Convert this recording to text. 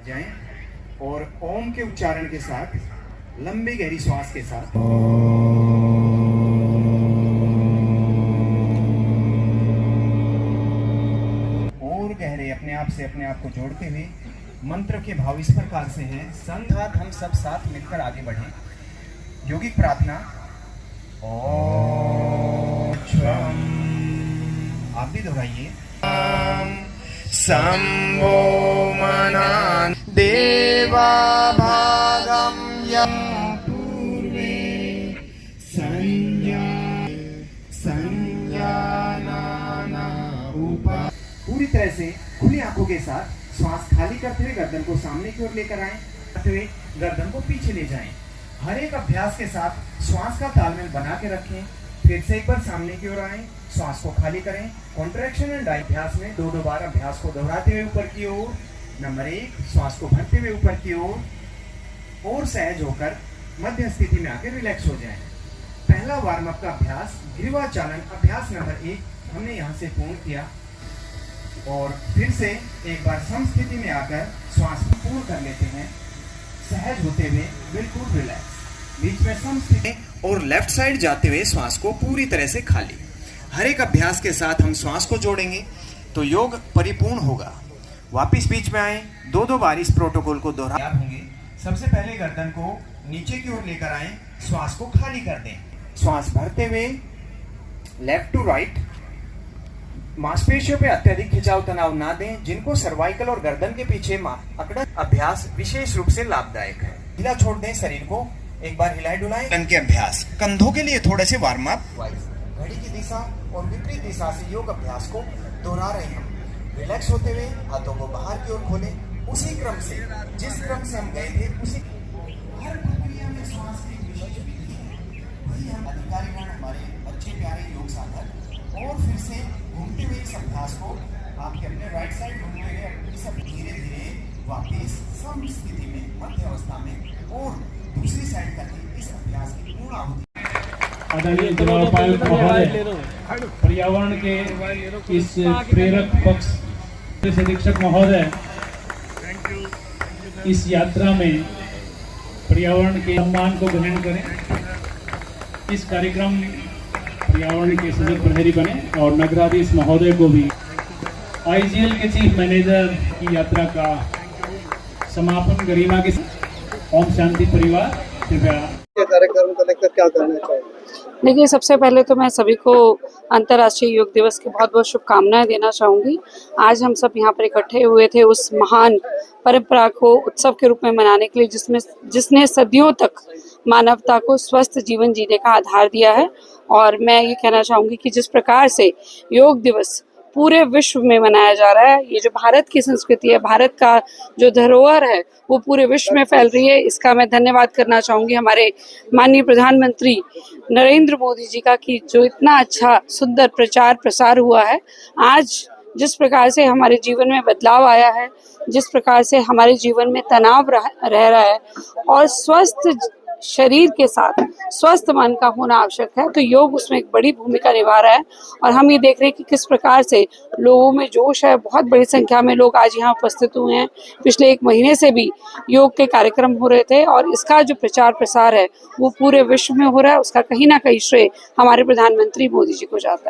जाएं और ओम के उच्चारण के साथ लंबी गहरी श्वास के साथ और गहरे अपने आप से अपने आप को जोड़ते हुए मंत्र के भाव इस प्रकार से हैं। संघात हम सब साथ मिलकर आगे बढ़ें। योगिक प्रार्थना ओम आप भी दोहराइए। शंभो मनान देवा भागम यम पूर्वे संज्ञानाना उपा। पूरी तरह से खुली आंखों के साथ श्वास खाली करते हुए गर्दन को सामने की ओर लेकर आएं, करते हुए गर्दन को पीछे ले जाएं। हर एक अभ्यास के साथ श्वास का तालमेल बना के रखें। फिर से एक बार सामने की ओर आएं, श्वास को खाली करें। कॉन्ट्रैक्शन एंड अभ्यास में दो बार अभ्यास को दोहराते हुए ऊपर की ओर। नंबर 1, श्वास को भरते हुए ऊपर की ओर और सहज होकर मध्य स्थिति में आकर रिलैक्स हो जाएं। पहला वार्म अप का अभ्यास ग्रीवाचालन अभ्यास नंबर 1 हमने यहाँ से पूर्ण किया और फिर से एक बार सम स्थिति में आकर श्वास को पूर्ण कर लेते हैं। सहज होते हुए बिल्कुल रिलैक्स, बीच में सम स्थिति और लेफ्ट साइड जाते हुए श्वास को पूरी तरह से खाली। हर एक अभ्यास के साथ हम श्वास को जोड़ेंगे तो योग परिपूर्ण होगा। वापिस बीच में आए, दो बार इस प्रोटोकॉल को दोहरा होंगे। सबसे पहले गर्दन को नीचे की ओर लेकर आए, श्वास को खाली कर दें। श्वास भरते हुए लेफ्ट टू राइट, मांसपेशियों पे अत्यधिक खिंचाव तनाव ना दें। जिनको सर्वाइकल और गर्दन के पीछे अकड़न अभ्यास विशेष रूप से लाभदायक है। ढीला छोड़ दें शरीर को, एक बार हिलाए डुलाएं। गर्दन के अभ्यास, कंधों के लिए थोड़े से वार्म अप। घड़ी की दिशा और विपरीत दिशा से योग अभ्यास को दोहरा रहे हैं हम। रिलैक्स होते हुए हाथों को बाहर की ओर खोलें, उसी क्रम से जिस क्रम से हम गए थे उसी हर प्रक्रिया में श्वास की विशेष विधि है। वही हम अधिकारीगण हमारे अच्छे प्यारे योग साधक और फिर से घूमते हुए इस अभ्यास को आपके अपने राइट साइड घूमते हुए सब धीरे धीरे वापिस सम स्थिति में मध्य अवस्था में और दूसरी साइड करके इस अभ्यास की पूर्ण आहुति। आदरणीय जिला उपायुक्त महोदय, पर्यावरण के इस प्रेरक पक्ष पुलिस अधीक्षक महोदय, इस यात्रा में पर्यावरण के सम्मान को ग्रहण करें। इस कार्यक्रम पर्यावरण के सजग प्रहरी बने और नगराधीश महोदय को भी आईजीएल के चीफ मैनेजर की यात्रा का समापन गरिमा के ओम शांति परिवार कृपया कार्यक्रम को लेकर क्या कहना चाहिए? देखिए, सबसे पहले तो मैं सभी को अंतर्राष्ट्रीय योग दिवस की बहुत बहुत शुभकामनाएं देना चाहूँगी। आज हम सब यहाँ पर इकट्ठे हुए थे उस महान परंपरा को उत्सव के रूप में मनाने के लिए जिसने सदियों तक मानवता को स्वस्थ जीवन जीने का आधार दिया है। और मैं ये कहना चाहूँगी कि जिस प्रकार से योग दिवस पूरे विश्व में मनाया जा रहा है, ये जो भारत की संस्कृति है, भारत का जो धरोहर है, वो पूरे विश्व में फैल रही है। इसका मैं धन्यवाद करना चाहूँगी हमारे माननीय प्रधानमंत्री नरेंद्र मोदी जी का कि जो इतना अच्छा सुंदर प्रचार प्रसार हुआ है। आज जिस प्रकार से हमारे जीवन में बदलाव आया है, जिस प्रकार से हमारे जीवन में तनाव रह रहा है और स्वस्थ शरीर के साथ स्वस्थ मन का होना आवश्यक है, तो योग उसमें एक बड़ी भूमिका निभा रहा है। और हम ये देख रहे हैं कि किस प्रकार से लोगों में जोश है। बहुत बड़ी संख्या में लोग आज यहाँ उपस्थित हुए हैं। पिछले 1 महीने से भी योग के कार्यक्रम हो रहे थे और इसका जो प्रचार प्रसार है वो पूरे विश्व में हो रहा है। उसका कहीं ना कहीं श्रेय हमारे प्रधानमंत्री मोदी जी को जाता है।